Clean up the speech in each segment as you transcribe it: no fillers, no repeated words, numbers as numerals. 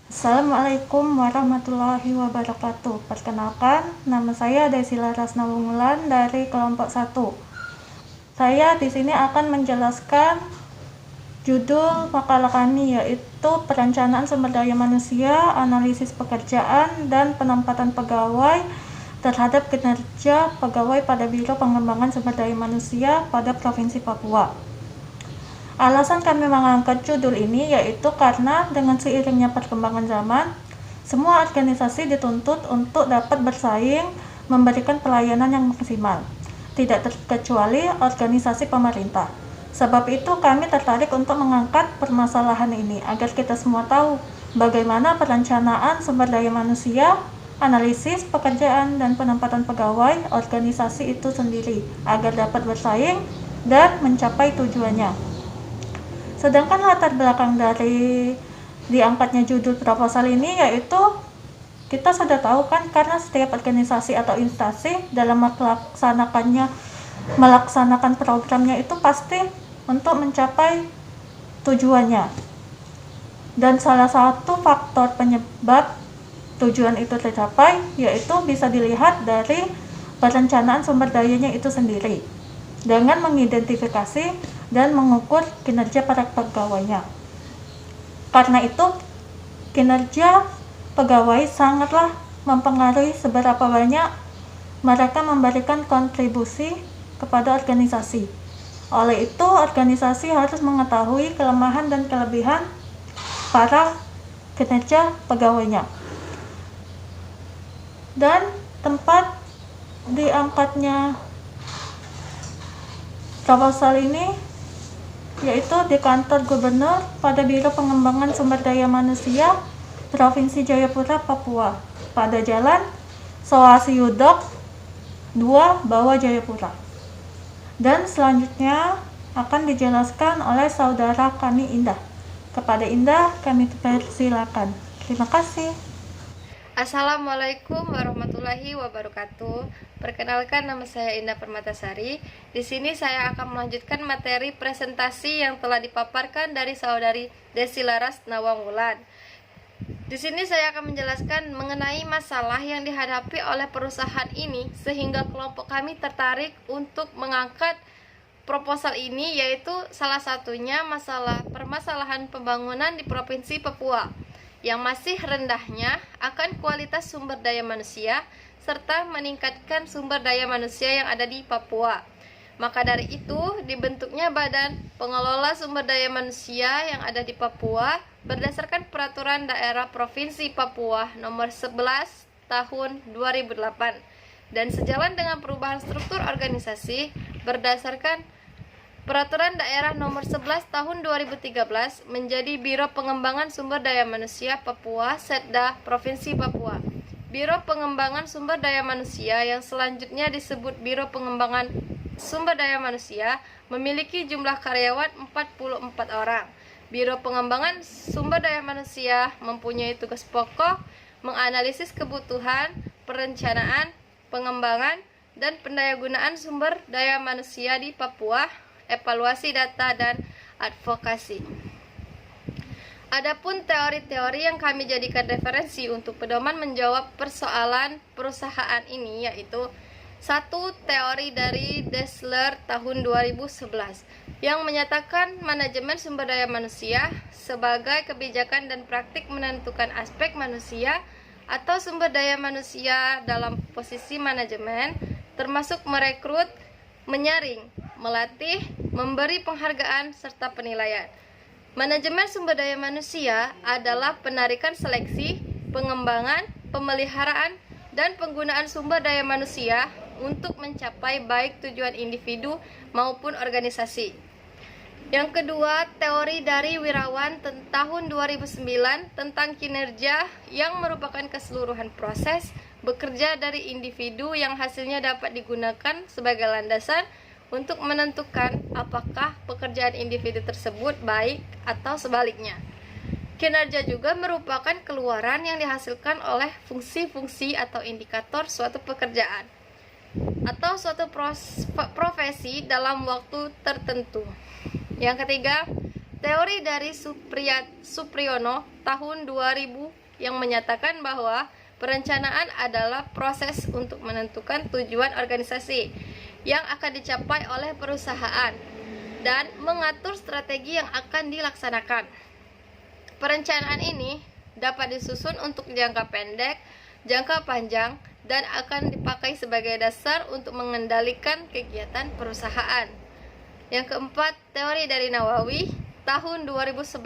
Assalamualaikum warahmatullahi wabarakatuh. Perkenalkan, nama saya Desila Rasnawungulan dari kelompok 1. Saya di sini akan menjelaskan judul makalah kami, yaitu Perencanaan Sumber Daya Manusia, Analisis Pekerjaan, dan Penempatan Pegawai terhadap kinerja pegawai pada Biro Pengembangan Sumber Daya Manusia pada Provinsi Papua. Alasan kami mengangkat judul ini yaitu karena dengan seiringnya perkembangan zaman, semua organisasi dituntut untuk dapat bersaing memberikan pelayanan yang maksimal, tidak terkecuali organisasi pemerintah. Sebab itu kami tertarik untuk mengangkat permasalahan ini agar kita semua tahu bagaimana perencanaan sumber daya manusia, analisis pekerjaan, dan penempatan pegawai organisasi itu sendiri agar dapat bersaing dan mencapai tujuannya. Sedangkan latar belakang dari diangkatnya judul proposal ini yaitu kita sudah tahu kan, karena setiap organisasi atau instansi dalam melaksanakan programnya itu pasti untuk mencapai tujuannya. Dan salah satu faktor penyebab tujuan itu tercapai yaitu bisa dilihat dari perencanaan sumber dayanya itu sendiri dengan mengidentifikasi dan mengukur kinerja para pegawainya. Karena itu, kinerja pegawai sangatlah mempengaruhi seberapa banyak mereka memberikan kontribusi kepada organisasi. Oleh itu, organisasi harus mengetahui kelemahan dan kelebihan para kinerja pegawainya. Dan tempat diangkatnya proposal ini yaitu di kantor gubernur pada Biro Pengembangan Sumber Daya Manusia Provinsi Jayapura, Papua, pada Jalan Sohasiyudok 2, Bawah Jayapura. Dan selanjutnya akan dijelaskan oleh saudara kami Indah. Kepada Indah kami persilakan. Terima kasih. Assalamualaikum warahmatullahi wabarakatuh. Perkenalkan, nama saya Indah Permatasari. Di sini saya akan melanjutkan materi presentasi yang telah dipaparkan dari saudari Desila Rasnawungulan. Di sini saya akan menjelaskan mengenai masalah yang dihadapi oleh perusahaan ini sehingga kelompok kami tertarik untuk mengangkat proposal ini, yaitu salah satunya permasalahan pembangunan di Provinsi Papua yang masih rendahnya akan kualitas sumber daya manusia serta meningkatkan sumber daya manusia yang ada di Papua. Maka dari itu dibentuknya Badan Pengelola Sumber Daya Manusia yang ada di Papua berdasarkan Peraturan Daerah Provinsi Papua Nomor 11 Tahun 2008 dan sejalan dengan perubahan struktur organisasi berdasarkan Peraturan Daerah Nomor 11 Tahun 2013 menjadi Biro Pengembangan Sumber Daya Manusia Papua Setda Provinsi Papua. Biro Pengembangan Sumber Daya Manusia yang selanjutnya disebut Biro Pengembangan Sumber Daya Manusia memiliki jumlah karyawan 44 orang. Biro Pengembangan Sumber Daya Manusia mempunyai tugas pokok menganalisis kebutuhan, perencanaan, pengembangan, dan pendayagunaan sumber daya manusia di Papua, evaluasi data, dan advokasi. Adapun teori-teori yang kami jadikan referensi untuk pedoman menjawab persoalan perusahaan ini yaitu satu, teori dari Dessler tahun 2011 yang menyatakan manajemen sumber daya manusia sebagai kebijakan dan praktik menentukan aspek manusia atau sumber daya manusia dalam posisi manajemen, termasuk merekrut, menyaring, melatih, memberi penghargaan, serta penilaian. Manajemen sumber daya manusia adalah penarikan seleksi, pengembangan, pemeliharaan, dan penggunaan sumber daya manusia untuk mencapai baik tujuan individu maupun organisasi. Yang kedua, teori dari Wirawan tahun 2009 tentang kinerja yang merupakan keseluruhan proses bekerja dari individu yang hasilnya dapat digunakan sebagai landasan untuk menentukan apakah pekerjaan individu tersebut baik atau sebaliknya. Kinerja juga merupakan keluaran yang dihasilkan oleh fungsi-fungsi atau indikator suatu pekerjaan atau suatu profesi dalam waktu tertentu. Yang ketiga, teori dari Supriyono tahun 2000 yang menyatakan bahwa perencanaan adalah proses untuk menentukan tujuan organisasi yang akan dicapai oleh perusahaan dan mengatur strategi yang akan dilaksanakan. Perencanaan ini dapat disusun untuk jangka pendek, jangka panjang, dan akan dipakai sebagai dasar untuk mengendalikan kegiatan perusahaan. Yang keempat, teori dari Nawawi tahun 2011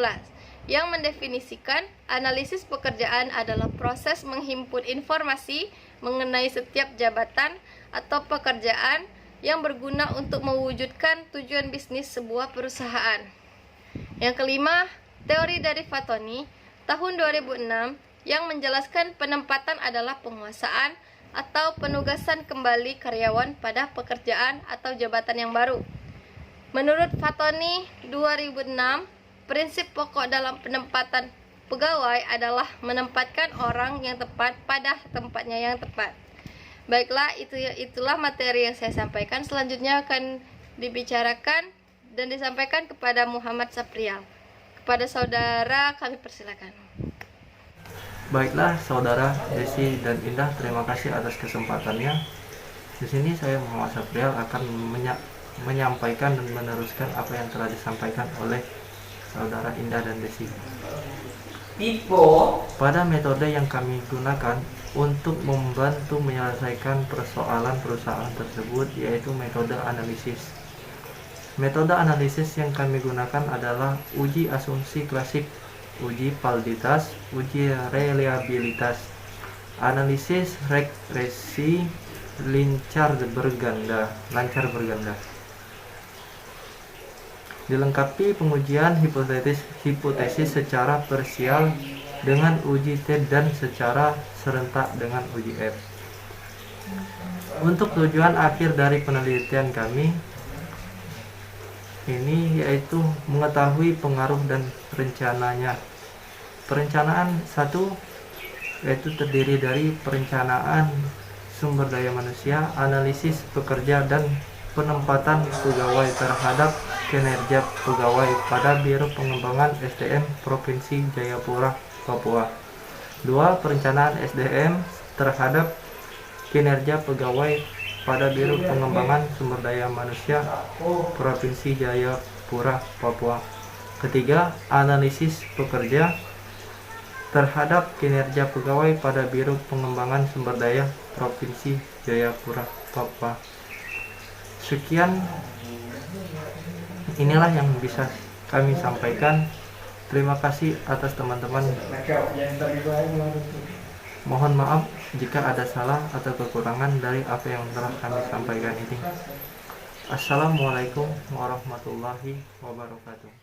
yang mendefinisikan analisis pekerjaan adalah proses menghimpun informasi mengenai setiap jabatan atau pekerjaan yang berguna untuk mewujudkan tujuan bisnis sebuah perusahaan. Yang kelima, teori dari Fatoni tahun 2006 yang menjelaskan penempatan adalah penguasaan atau penugasan kembali karyawan pada pekerjaan atau jabatan yang baru. Menurut Fatoni 2006, prinsip pokok dalam penempatan pegawai adalah menempatkan orang yang tepat pada tempatnya yang tepat. Baiklah, itulah materi yang saya sampaikan. Selanjutnya akan dibicarakan dan disampaikan kepada Muhammad Saprial. Kepada saudara kami persilakan. Baiklah saudara Desi dan Indah, terima kasih atas kesempatannya. Di sini saya Muhammad Saprial akan menyampaikan dan meneruskan apa yang telah disampaikan oleh saudara Indah dan Desi. Pada metode yang kami gunakan untuk membantu menyelesaikan persoalan perusahaan tersebut yaitu metode analisis. Metode analisis yang kami gunakan adalah uji asumsi klasik, uji validitas, uji reliabilitas, analisis regresi, lancar berganda. Dilengkapi pengujian hipotesis secara parsial dengan uji T dan secara serentak dengan uji F. Untuk tujuan akhir dari penelitian kami ini yaitu mengetahui pengaruh dan rencananya. Perencanaan 1 yaitu terdiri dari perencanaan sumber daya manusia, analisis pekerja, dan penempatan pegawai terhadap kinerja pegawai pada Biro Pengembangan SDM Provinsi Jayapura, Papua. 2. Perencanaan SDM terhadap kinerja pegawai pada Biro Pengembangan Sumber Daya Manusia Provinsi Jayapura, Papua. Ketiga, analisis pekerja terhadap kinerja pegawai pada Biro Pengembangan Sumber Daya Provinsi Jayapura, Papua. Sekian, inilah yang bisa kami sampaikan. Terima kasih atas teman-teman. Mohon maaf jika ada salah atau kekurangan dari apa yang telah kami sampaikan ini. Assalamualaikum warahmatullahi wabarakatuh.